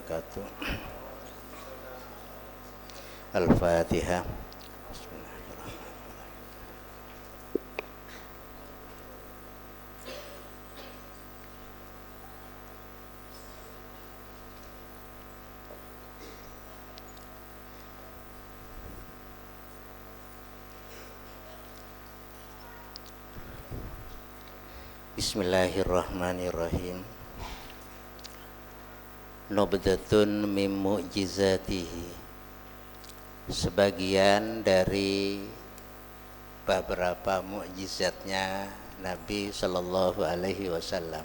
wabarakatuh. Al-Fatihah. Bismillahirrahmanirrahim. Nubdatun min mu'jizatihi, sebagian dari beberapa mukjizatnya Nabi sallallahu alaihi wasallam.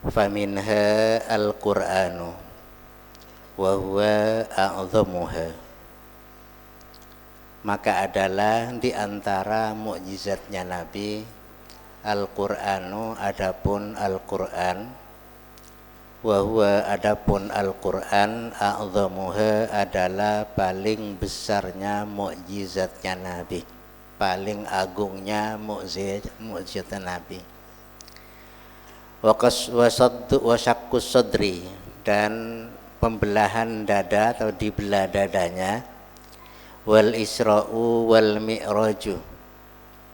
Faminha al-Qur'anu wa huwa a'dhamuha, maka adalah di antara mukjizatnya Nabi Al-Qur'anu, adapun Al-Qur'an, wa huwa adapun Al-Qur'an, a'dhamuha adalah paling besarnya mukjizatnya Nabi, paling agungnya mukjizat Nabi. Wa syakkus sadri, dan pembelahan dada atau dibelah dadanya, wal isra'u wal mi'raju,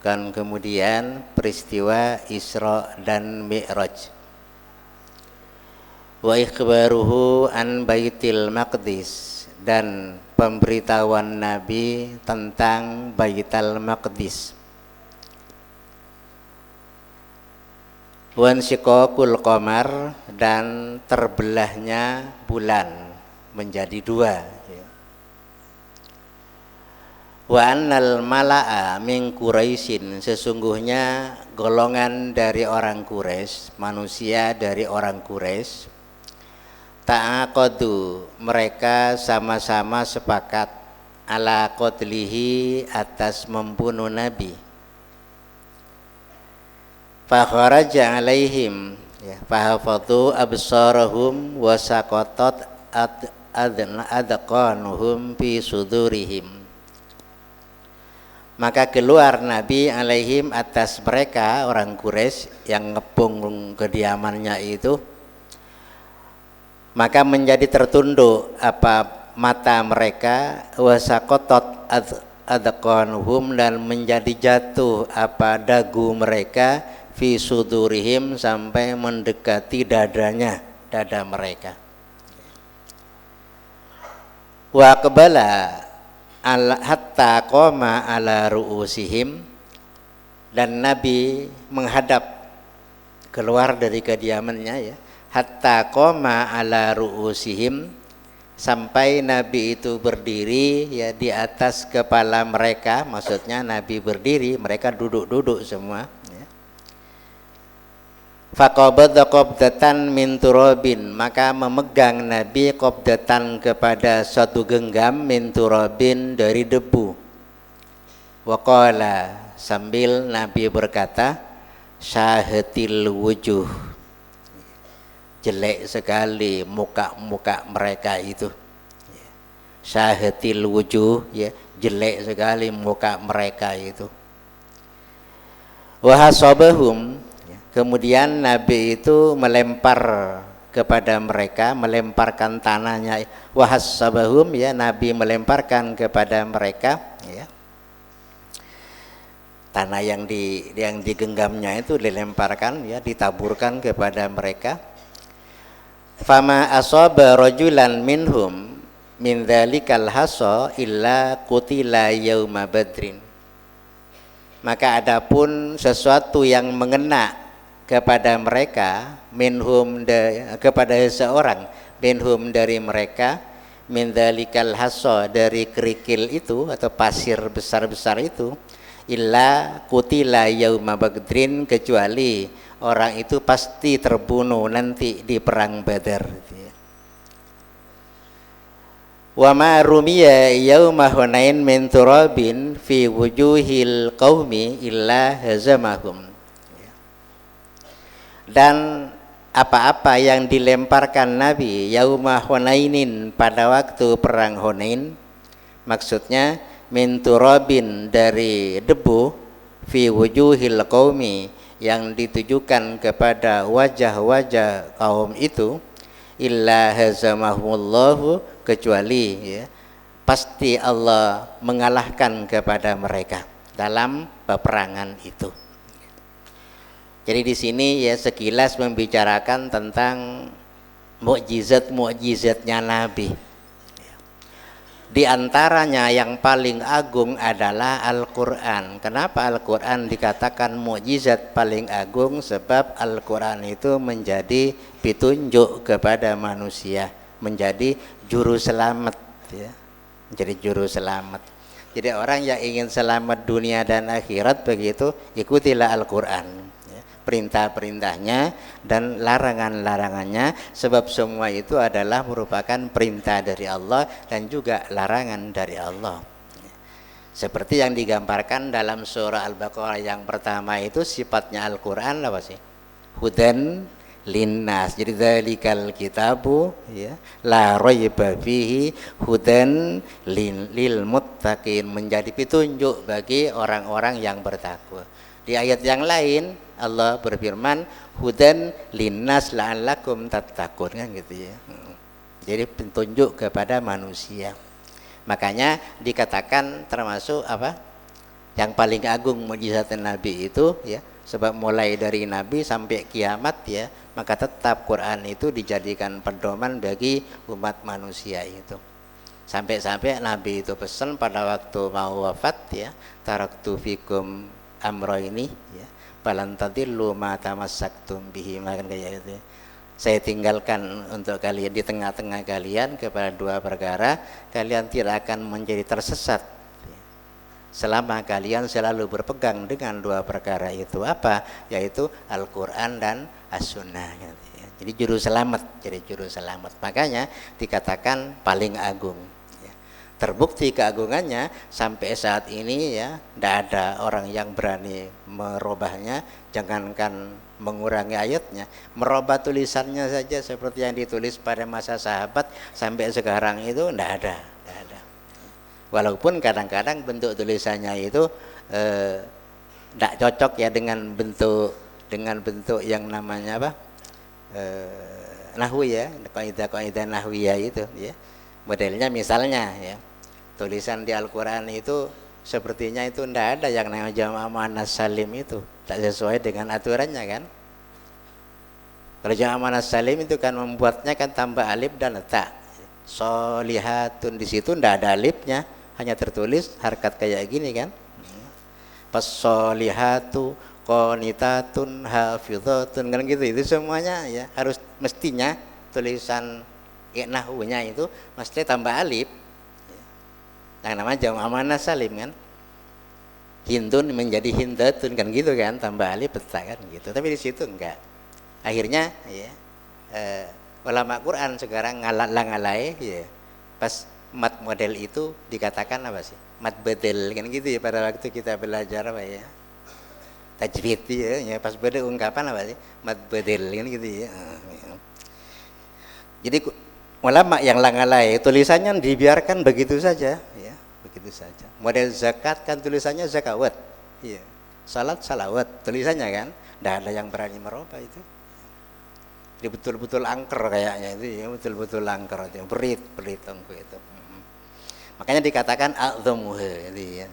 kan kemudian peristiwa Isra dan Mi'raj. Wa ikhbaruhu an Baitil Maqdis, dan pemberitahuan Nabi tentang Baitul Maqdis. Wan syiqaqul qamar, dan terbelahnya bulan menjadi dua. Wa annal mala'a min Quraisyin, sesungguhnya golongan dari orang Quraisy, manusia dari orang Quraisy, ta'aqadu, mereka sama-sama sepakat, ala qatlihi, atas membunuh Nabi. Fa kharaja alaihim, fahafadhu absarahum wa saqatat adqanuhum fi sudurihim. Maka keluar Nabi alaihim, atas mereka orang Quraisy yang ngepung kediamannya itu, maka menjadi tertunduk mata mereka, wasaqatat adqanuhum, dan menjadi jatuh dagu mereka, fi sudurihim, sampai mendekati dada mereka. Wa aqbala hatta qoma ala ru'usihim, dan Nabi menghadap keluar dari kediamannya, hatta qoma ala ru'usihim, sampai Nabi itu berdiri di atas kepala mereka. Maksudnya Nabi berdiri, mereka duduk-duduk semua. Faqabadha qabdatan min turabin, maka memegang Nabi qabdatan, kepada suatu genggam, min turabin, dari debu. Wa qala, sambil Nabi berkata, syahatil wujuh, jelek sekali muka-muka mereka itu. Syahatil wujuh, jelek sekali muka mereka itu. Wa hasabahum, kemudian Nabi itu melempar kepada mereka, melemparkan tanahnya. Wahassabahum, Nabi melemparkan kepada mereka, tanah yang digenggamnya itu dilemparkan, ditaburkan kepada mereka. Fama asaba rajulan minhum min dzalikal hasa illa qutila yauma badrin, maka adapun sesuatu yang mengena kepada mereka, kepada seseorang, minhum, dari mereka, min dzalikal hasa, dari kerikil itu atau pasir besar-besar itu, illa qutila yauma badrin, kecuali orang itu pasti terbunuh nanti di perang Badar. Wa ma rumiya yauma hunain min turabin fi wujuhil qaumi illa hazamahum, dan apa-apa yang dilemparkan Nabi yauma Hunainin, pada waktu perang Hunain, maksudnya min turabin, dari debu, fi wujuhil qaumi, yang ditujukan kepada wajah-wajah kaum itu, illa hazamahumullahu, kecuali ya pasti Allah mengalahkan kepada mereka dalam peperangan itu. Jadi di sini ya sekilas membicarakan tentang mukjizat-mukjizatnya Nabi. Di antaranya yang paling agung adalah Al-Quran. Kenapa Al-Quran dikatakan mukjizat paling agung? Sebab Al-Quran itu menjadi petunjuk kepada manusia, menjadi juru selamat ya. Menjadi juru selamat. Jadi orang yang ingin selamat dunia dan akhirat begitu, ikutilah Al-Quran, perintah-perintahnya dan larangan-larangannya, sebab semua itu adalah merupakan perintah dari Allah dan juga larangan dari Allah. Seperti yang digambarkan dalam surah Al-Baqarah yang pertama itu, sifatnya Al-Quran apa sih? Hudan linnas. Jadi dzalikal kitabu ya la raiba fihi hudan lil muttaqin, menjadi petunjuk bagi orang-orang yang bertakwa. Di ayat yang lain Allah berfirman hudan linnas la'allakum tattaqun, kan gitu ya. Jadi petunjuk kepada manusia. Makanya dikatakan termasuk apa? Yang paling agung mukjizat Nabi itu ya, sebab mulai dari Nabi sampai kiamat ya, maka tetap Quran itu dijadikan pedoman bagi umat manusia itu. Sampai-sampai Nabi itu pesan pada waktu mau wafat ya, taraktu fikum amro ini ya, balantadillu ma tamassaktum bihi, makan kayak gitu. Saya tinggalkan untuk kalian di tengah-tengah kalian kepada dua perkara, kalian tidak akan menjadi tersesat selama kalian selalu berpegang dengan dua perkara itu. Apa? Yaitu Al-Quran dan As-Sunnah. Jadi juru selamat, jadi juru selamat. Makanya dikatakan paling agung. Terbukti keagungannya sampai saat ini ya, tidak ada orang yang berani merubahnya, jangankan mengurangi ayatnya, merubah tulisannya saja seperti yang ditulis pada masa sahabat sampai sekarang itu tidak ada. Walaupun kadang-kadang bentuk tulisannya itu tidak cocok ya dengan bentuk yang namanya apa, nahwu ya, kaidah nahwiyah itu ya. Modelnya misalnya ya, tulisan di Al-Quran itu sepertinya itu tidak ada yang namanya jama' muannats salim, itu tak sesuai dengan aturannya kan. Kalau jama' muannats salim itu kan membuatnya kan tambah alif dan ta. Solihatun, di situ tidak ada alifnya, hanya tertulis harkat kayak gini kan. Fasolihatu qanitatun hafizatun, kan gitu. Itu semuanya ya harus mestinya tulisan nahwunya itu mesti tambah alif. Yang namanya jama' muannats salim kan. Hindun menjadi hindatun kan gitu kan, tambah alif peta kan gitu. Tapi di situ enggak. Akhirnya ya ulama Quran sekarang ngalah-ngalai ya. Pas mat model itu dikatakan apa sih? Mat bedel kan gitu ya, pada waktu kita belajar apa ya? Tajwid ya, pas beda ungkapan apa sih? Mat bedel kan gitu ya. Jadi ulama yang langalai tulisannya dibiarkan begitu saja ya, begitu saja. Model zakat kan tulisannya zakawat ya. Salat salawat tulisannya kan, tidak ada yang berani merubah itu. Dia betul-betul angker kayaknya itu ya, betul-betul angker itu, berit tongku itu. Makanya dikatakan a'dhamuha itu ya.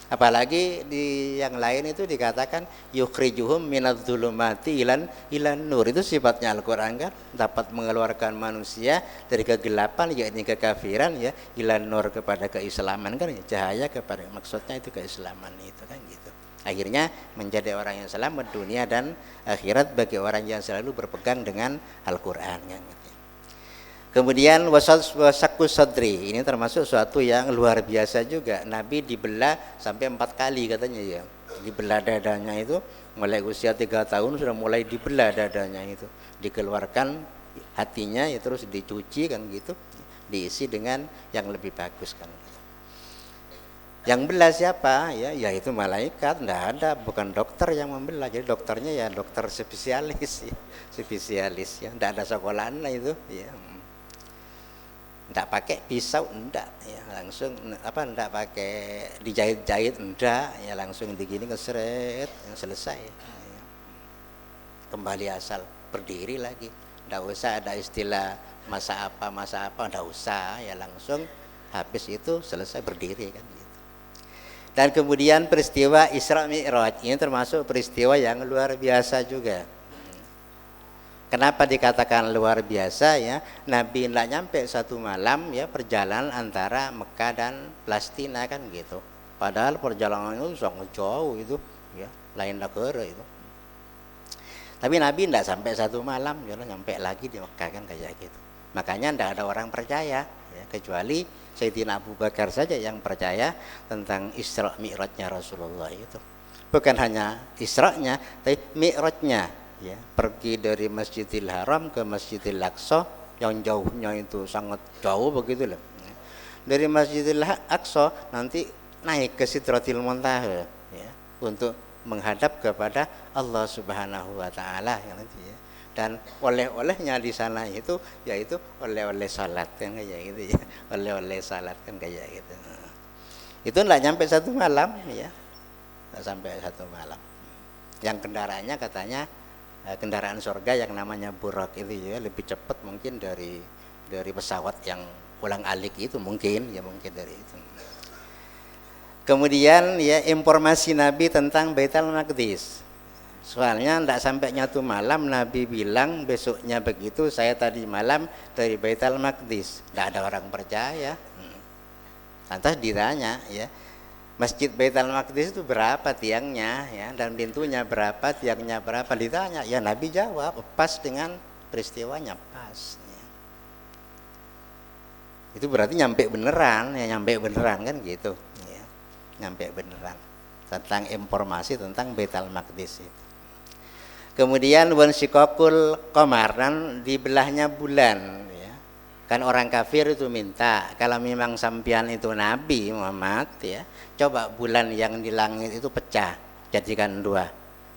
Apalagi di yang lain itu dikatakan yukhrijuhum minadz-dzulumati ilan nur. Itu sifatnya Al-Qur'an kan, dapat mengeluarkan manusia dari kegelapan yakni kekafiran ya, ilan nur kepada keislaman kan, cahaya kepada, maksudnya itu keislaman itu kan gitu. Akhirnya menjadi orang yang selamat dunia dan akhirat bagi orang yang selalu berpegang dengan Al-Qur'an kan gitu. Kemudian wasakku sadri, ini termasuk suatu yang luar biasa juga. Nabi dibelah sampai 4 kali katanya ya. Dibelah dadanya itu mulai usia 3 tahun sudah mulai dibelah dadanya itu. Dikeluarkan hatinya ya, terus dicuci kan gitu. Diisi dengan yang lebih bagus kan. Yang belah siapa? Ya, yaitu malaikat, enggak ada, bukan dokter yang membelah. Jadi dokternya ya dokter spesialis ya. Spesialis ya, enggak ada sekolahan itu ya. Enggak pakai pisau, enggak ya, langsung apa, enggak pakai dijahit-jahit, enggak ya, langsung digini keseret, selesai ya. Kembali asal, berdiri lagi, Nggak usah ada istilah masa apa, nggak usah, ya langsung habis itu selesai berdiri kan gitu. Dan kemudian peristiwa Isra Mi'raj ini termasuk peristiwa yang luar biasa juga. Kenapa dikatakan luar biasa ya? Nabi tidak nyampe satu malam ya perjalanan antara Mekah dan Palestina kan gitu. Padahal perjalanan itu sangat jauh itu ya, lain negara itu. Tapi Nabi tidak sampai satu malam, ya nyampe lagi di Mekah kan kayak gitu. Makanya tidak ada orang percaya, ya, kecuali Sayyidina Abu Bakar saja yang percaya tentang Isra Mi'rajnya Rasulullah itu. Bukan hanya Isra-nya, tapi Mi'rajnya, ya, pergi dari Masjidil Haram ke Masjidil Aqsa yang jauhnya itu sangat jauh begitu loh. Dari Masjidil Aqsa nanti naik ke Sidratil Muntaha, ya, untuk menghadap kepada Allah Subhanahu wa taala ya nanti ya. Dan oleh-olehnya di sana itu yaitu oleh-oleh salat kan kayak gitu ya. Oleh-oleh salat kan kayak gitu. Itu enggak nyampe satu malam ya. Enggak sampai satu malam. Yang kendaraannya katanya kendaraan surga yang namanya Burak itu ya, lebih cepat mungkin dari pesawat yang ulang-alik itu mungkin dari itu. Kemudian ya informasi Nabi tentang Baitul Maqdis. Soalnya tidak sampai nyatu malam Nabi bilang besoknya begitu saya tadi malam dari Baitul Maqdis. Tidak ada orang percaya. Lantas ditanya ya, Masjid Baitul Maqdis itu berapa tiangnya ya, dan pintunya berapa, tiangnya berapa, ditanya. Ya Nabi jawab pas dengan peristiwanya pas. Ya. Itu berarti nyampe beneran kan gitu. Nyampe beneran tentang informasi tentang Baitul Maqdis itu. Kemudian wan sikokul qamar, dan dibelahnya bulan ya. Kan orang kafir itu minta kalau memang sampian itu Nabi Muhammad ya, coba bulan yang di langit itu pecah jadikan dua.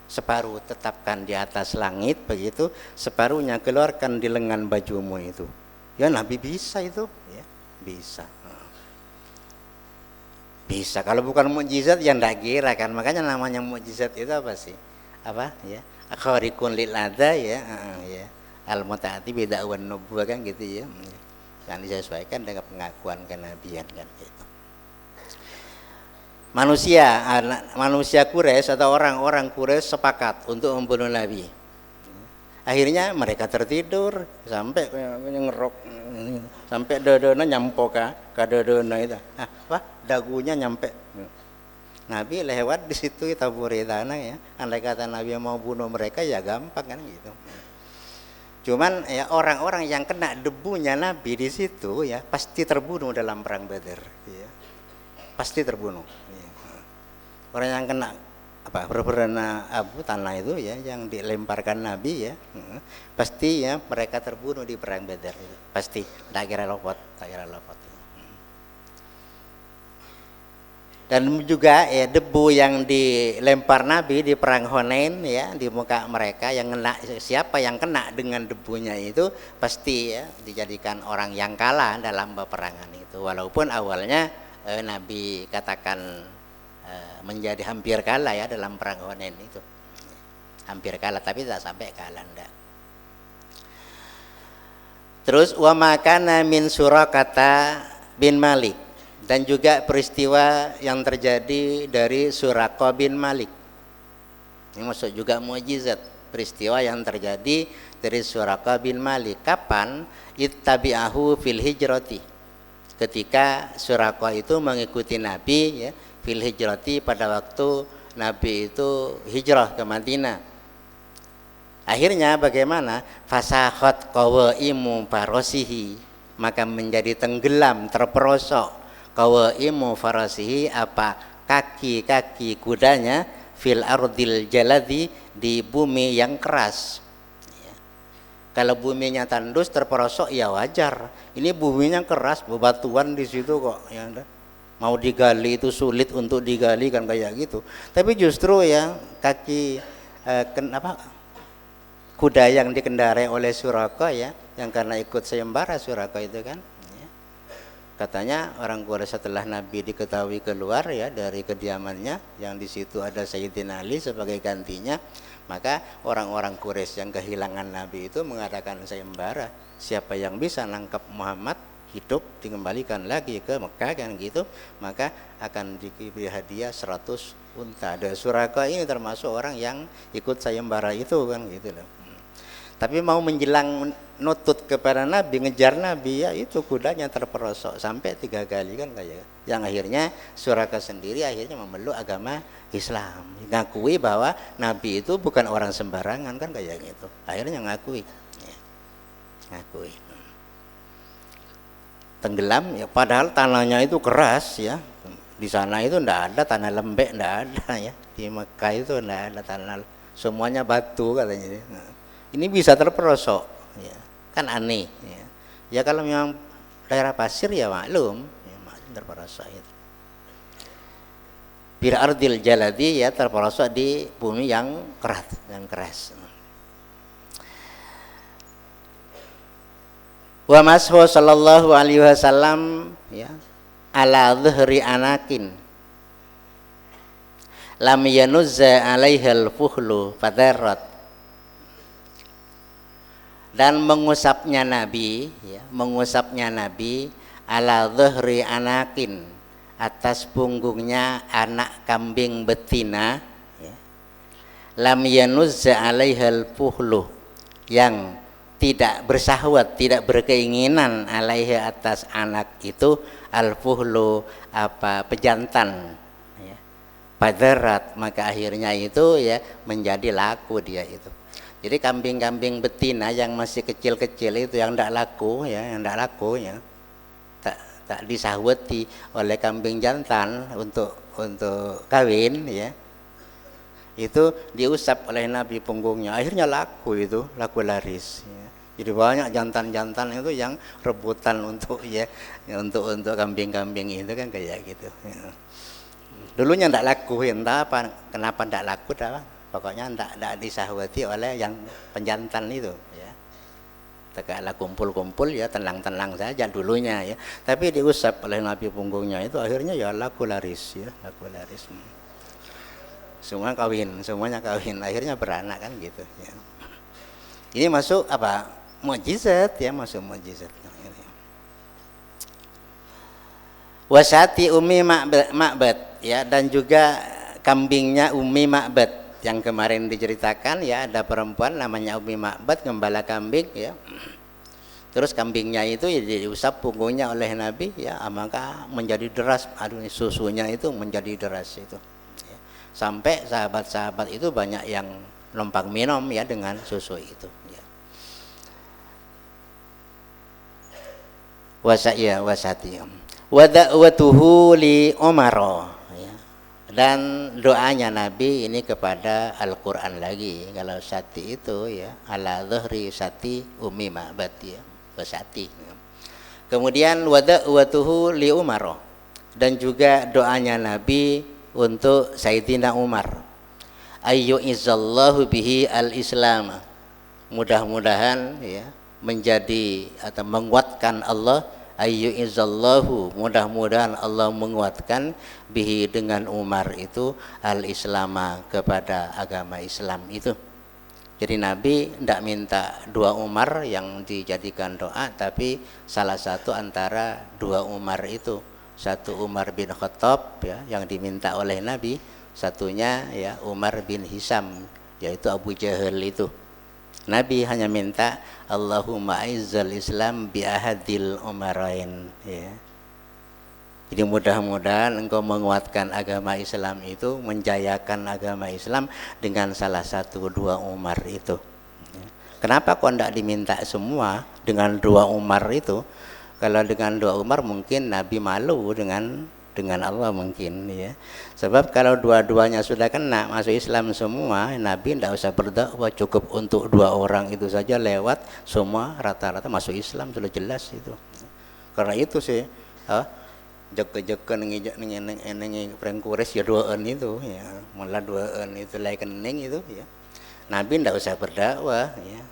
Separuh tetapkan di atas langit begitu, separuhnya keluarkan di lengan bajumu itu. Ya Nabi bisa itu ya, bisa. Bisa, kalau bukan mukjizat ya ndak kira kan. Makanya namanya mukjizat itu apa sih? Apa ya? Khariqun lil adza ya, ya. Al-mutaati bida wan nubuwah kan gitu ya. Yang disesuaikan dengan pengakuan kenabian kan gitu. Manusia Quraisy atau orang-orang Quraisy sepakat untuk membunuh Nabi. Akhirnya mereka tertidur sampai ngerok, sampai dodona nyampo ka dodona itu. Dagunya nyampe. Nabi lewat di situ taburi tanah ya. Andai kata Nabi mau bunuh mereka ya gampang kan gitu. Cuman ya orang-orang yang kena debunya Nabi di situ ya pasti terbunuh dalam perang Badar ya. Pasti terbunuh ya. Orang yang kena berberana abu tanah itu ya yang dilemparkan Nabi ya, pasti ya mereka terbunuh di perang Badar itu. Pasti tak kira lopot. Dan juga ya debu yang dilempar Nabi di perang Hunain ya di muka mereka, yang kena, siapa yang kena dengan debunya itu pasti ya dijadikan orang yang kalah dalam peperangan itu. Walaupun awalnya Nabi katakan menjadi hampir kalah ya dalam perang Hunain itu. Hampir kalah tapi tidak sampai kalah enggak. Terus wa makana min Surakata bin Malik, dan juga peristiwa yang terjadi dari Suraqah bin Malik. Ini masuk juga mukjizat, peristiwa yang terjadi dari Suraqah bin Malik. Kapan? Ittabi'ahu fil hijrati. Ketika Suraqah itu mengikuti Nabi ya, fil hijrati pada waktu Nabi itu hijrah ke Madinah. Akhirnya bagaimana? Fasakhat qawaimu farasihi, maka menjadi tenggelam, terperosok qawaimu farasihi, apa kaki-kaki kudanya, fil ardil jaladi, di bumi yang keras ya. Kalau buminya tandus terperosok ya wajar, ini buminya keras, bebatuan di situ kok ya, mau digali itu sulit untuk digali kan kayak gitu. Tapi justru ya kaki kuda yang dikendarai oleh Suraqah ya, yang karena ikut sayembara Suraqah itu kan ya. Katanya orang Quraisy setelah Nabi diketahui keluar ya dari kediamannya, yang di situ ada Sayyidina Ali sebagai gantinya, maka orang-orang Quraisy yang kehilangan Nabi itu mengadakan sayembara, siapa yang bisa nangkap Muhammad hidup dikembalikan lagi ke Mekah kan gitu, maka akan diberi hadiah 100 unta. Dan Suraka ini termasuk orang yang ikut sayembara itu kan gitu loh. Tapi mau menjelang nutut kepada Nabi, ngejar Nabi, ya itu kudanya terperosok sampai 3 kali kan kayak. Yang akhirnya Suraka sendiri akhirnya memeluk agama Islam, ngakui bahwa Nabi itu bukan orang sembarangan kan kayak gitu. Akhirnya ngakui, ya. Ngakui. Tenggelam ya, padahal tanahnya itu keras ya. Di sana itu ndak ada tanah lembek, ndak ada ya. Di Mekah itu ndak ada tanah, semuanya batu katanya. Ini bisa terperosok, ya. Kan aneh. Ya. Ya kalau memang daerah pasir ya maklum terperosok itu. Bir ardil jaladi ya, terperosok di bumi yang keras. Wa mashu sallallahu alaihi wasallam ya ala dhuhri anakin lam yanuzza alaihal fuhlu fadarrat. Dan mengusapnya Nabi ya, mengusapnya Nabi ala dhuhri anakin, atas punggungnya anak kambing betina ya. Lam yanuzza alaihal fuhlu, yang tidak bersahwat, tidak berkeinginan alaihi, atas anak itu, al-fuhlu apa, pejantan ya. Padarat, maka akhirnya itu ya menjadi laku dia itu. Jadi kambing-kambing betina yang masih kecil-kecil itu yang tidak laku ya, tak disahwati oleh kambing jantan untuk kawin ya. Itu diusap oleh Nabi punggungnya, akhirnya laku laris ya. Jadi banyak jantan-jantan itu yang rebutan untuk untuk kambing-kambing itu kan kayak gitu ya. Dulunya tidak laku, entah apa kenapa tidak laku dah. Pokoknya tidak disahwati oleh yang penjantan itu ya. Tegaklah kumpul-kumpul ya, tenang-tenang saja dulunya ya. Tapi diusap oleh Nabi punggungnya itu akhirnya ya laku laris ya, laku laris. Semua kawin, semuanya kawin, akhirnya beranak kan gitu ya. Ini masuk apa? Mukjizat ya, masuk mukjizat. Wasati Umi Ma'bad ya, dan juga kambingnya Umi Ma'bad yang kemarin diceritakan ya, ada perempuan namanya Umi Ma'bad gembala kambing ya. Terus kambingnya itu ya diusap punggungnya oleh Nabi ya, maka menjadi deras, susunya itu menjadi deras itu. Ya. Sampai sahabat-sahabat itu banyak yang numpang minum ya dengan susu itu ya. Wasati. Wa da'watuhu li Umar. Dan doanya Nabi ini kepada Al-Quran lagi. Kalau sati itu ya, ala dhuhri sati Umi Ma'bad ya, sati. Kemudian wada'watuhu li Umar, dan juga doanya Nabi untuk Sayyidina Umar. Ayyu izzallahu bihi al-Islam. Mudah-mudahan ya menjadi atau menguatkan Allah, ayyu izzallahu, mudah-mudahan Allah menguatkan bihi dengan Umar itu al-Islama, kepada agama Islam itu. Jadi Nabi tidak minta 2 Umar yang dijadikan doa, tapi salah satu antara 2 Umar itu. Satu Umar bin Khattab ya yang diminta oleh Nabi, satunya ya Umar bin Hisam, yaitu Abu Jahal itu. Nabi hanya minta Allahumma aizzal Islam bi ahadil umarain ya. Jadi mudah-mudahan engkau menguatkan agama Islam itu, menjayakan agama Islam dengan salah satu 2 Umar itu. Kenapa kok tidak diminta semua dengan 2 Umar itu? Kalau dengan 2 Umar mungkin Nabi malu dengan Allah mungkin ya. Sebab kalau dua-duanya sudah kena masuk Islam semua, Nabi tidak usah berdakwah, cukup untuk 2 orang itu saja lewat, semua rata-rata masuk Islam, sudah jelas itu. Karena itu sih jeke-jeke nengi prengkures ya 2 itu ya, mula 2 itu lagi kening itu ya. Nabi tidak usah berdakwah ya.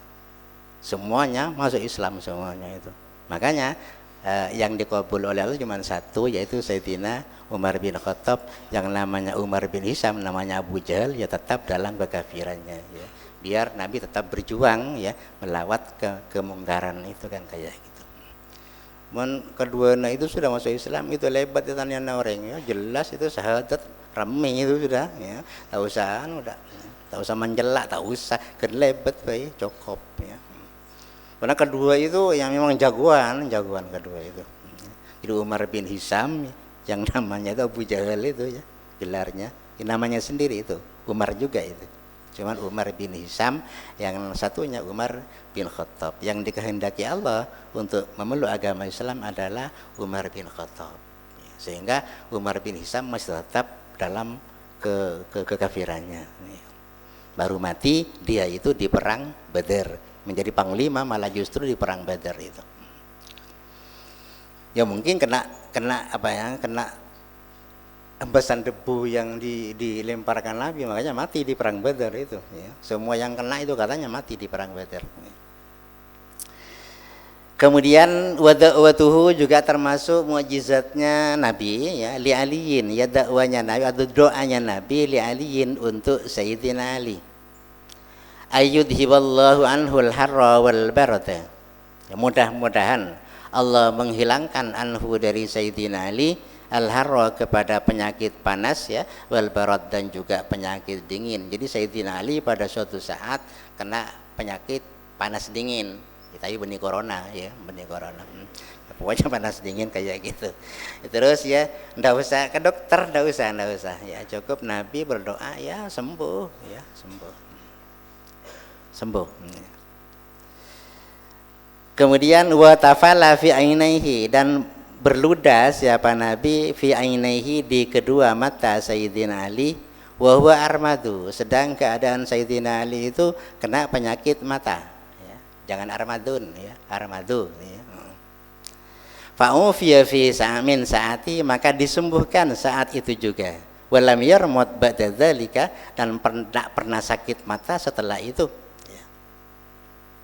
Semuanya masuk Islam semuanya itu. Makanya yang dikabul oleh Allah cuma satu, yaitu Sayyidina Umar bin Khattab. Yang namanya Umar bin Hisam, namanya Abu Jahal, ya tetap dalam kekafirannya ya. Biar Nabi tetap berjuang ya melawat kemungkaran itu kan kayak gitu. Kedua itu sudah masuk Islam itu lebat itu tanya orang ya, jelas itu syahadat rame itu sudah ya. Tak usah udah, tak usah menjelak, tak usah kelebat baik cukup ya. Karena kedua itu yang memang jagoan kedua itu. Jadi Umar bin Hisam yang namanya itu Abu Jahal itu ya gelarnya, namanya sendiri itu Umar juga itu. Cuman Umar bin Hisam, yang satunya Umar bin Khattab. Yang dikehendaki Allah untuk memeluk agama Islam adalah Umar bin Khattab. Sehingga Umar bin Hisam masih tetap dalam kekafirannya. Baru mati dia itu di perang Badar, menjadi panglima malah justru di perang Badar itu. Ya mungkin kena embasan debu yang dilemparkan Nabi, makanya mati di perang Badar itu ya. Semua yang kena itu katanya mati di perang Badar. Kemudian wada'watuhu juga termasuk mukjizatnya Nabi ya, li aliyin, ya dakwanya Nabi atau doanya Nabi li aliyin untuk Sayyidina Ali. Ayyudhiballahu anhul harra wal barada. Ya, mudah-mudahan Allah menghilangkan anhu dari Sayyidina Ali al-harra kepada penyakit panas ya, wal barad dan juga penyakit dingin. Jadi Sayyidina Ali pada suatu saat kena penyakit panas dingin. Tapi benih corona ya, benih corona. Pokoknya panas dingin kayak gitu. Terus ya, ndak usah ke dokter, ndak usah. Ya cukup Nabi berdoa ya sembuh ya, sembuh. Kemudian wa tafala fi ainaihi, dan berludah siapa Nabi fi ainaihi di kedua mata Sayyidina Ali, wa huwa armadu, sedang keadaan Sayyidina Ali itu kena penyakit mata ya. Jangan armadun ya, armadu ya. Fa'ufiya fi sa'min saati, maka disembuhkan saat itu juga. Walam yarmut ba'da dzalika, dan pernah sakit mata setelah itu ya.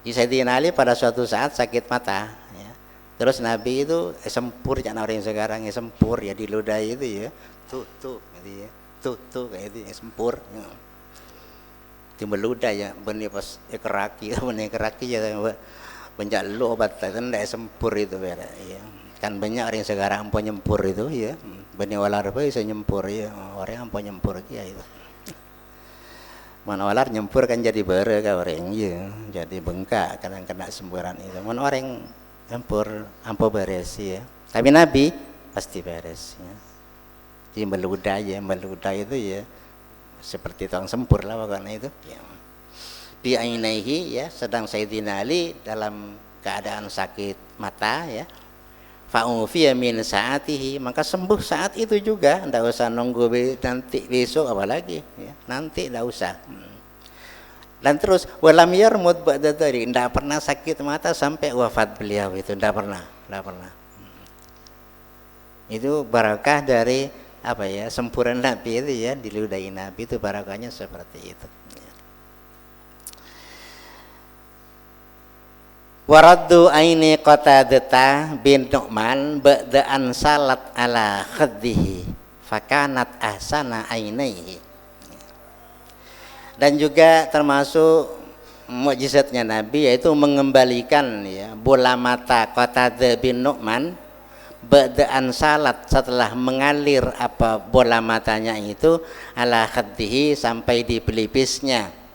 Jadi Sayyidina Ali pada suatu saat sakit mata ya. Terus Nabi itu sempur, jangan orang sekarang ya sempur ya, diludahi itu ya, tuh gitu ya, tuh kayak itu ya, sempur ya. Timbul ludah ya, benih pas keraki ya, banyak lu obat itu ndak sempur itu ya. Kan banyak orang sekarang ampun nyempur itu ya, benih walar apa bisa nyempur ya, orang ampun nyempur ya itu. Mana walar nyempur kan jadi bare ka orang ya, jadi bengkak kadang kena semburan itu. Mana orang nyempur ampun beres ya. Tapi Nabi pasti beres ya. Jadi meludah itu ya seperti tukang sempur lah pokoknya itu ya. Di ainaihi ya, sedang Sayyidina Ali dalam keadaan sakit mata ya. Fa'ufiya min saatihi, maka sembuh saat itu juga, ndak usah nunggu nanti besok apalagi ya. Nanti ndak usah. Dan terus walam yarmud ba'da dzalik, ndak pernah sakit mata sampai wafat beliau itu, ndak pernah. Itu barakah dari apa ya, sempurna Nabi itu ya, diludahi Nabi itu barakahnya seperti itu. Waraddu aini Qatadah bin Nu'man ba'da an salat ala khaddihi fakanat ahsana ainaihi. Dan juga termasuk mukjizatnya Nabi yaitu mengembalikan ya bola mata Qatadah bin Nu'man ba'da an salat, setelah mengalir apa bola matanya itu ala khaddihi sampai di pelipisnya.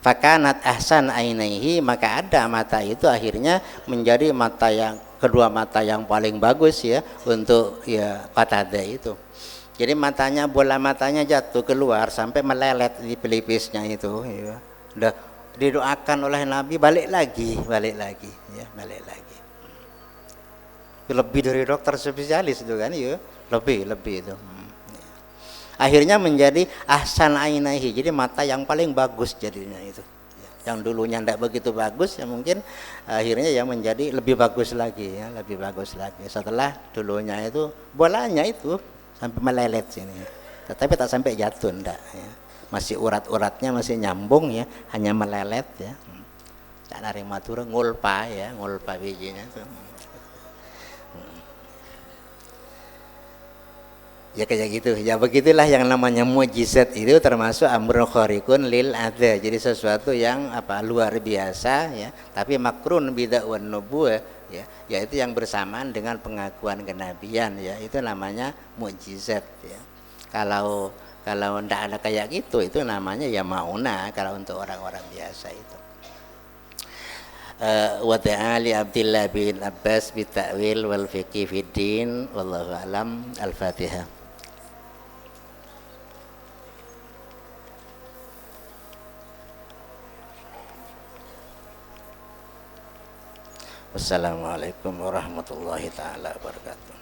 Fakanat ahsan ainaihi, maka ada mata itu akhirnya menjadi mata yang kedua mata yang paling bagus ya untuk ya Qatadah itu. Jadi matanya, bola matanya jatuh keluar sampai melelet di pelipisnya itu ya. Udah didoakan oleh Nabi balik lagi ya, balik lagi. Lebih dari dokter spesialis itu kan ya, lebih itu. Akhirnya menjadi ahsan ainaihi, jadi mata yang paling bagus jadinya itu. Yang dulunya tidak begitu bagus ya mungkin akhirnya ya menjadi lebih bagus lagi ya, lebih bagus lagi. Setelah dulunya itu bolanya itu sampai melelet sini, tetapi tak sampai jatuh ndak ya. Masih urat-uratnya masih nyambung ya, hanya melelet ya. Tak naring matur ngulpa ya, ngulpa bijinya tuh. Ya kayak gitu. Ya begitulah yang namanya mukjizat itu termasuk amrun khariqun lil ada. Jadi sesuatu yang apa luar biasa ya, tapi makrun bidah wan nubuwah ya, yaitu yang bersamaan dengan pengakuan kenabian ya. Itu namanya mukjizat ya. Kalau kalau ndak ada kayak gitu itu namanya ya mauna kalau untuk orang-orang biasa itu. Wa ta'ali Abdullah bin Abbas bita'wil wal fiqhi fid din wallahu alam. Al-Fatihah. Wassalamualaikum warahmatullahi taala wabarakatuh.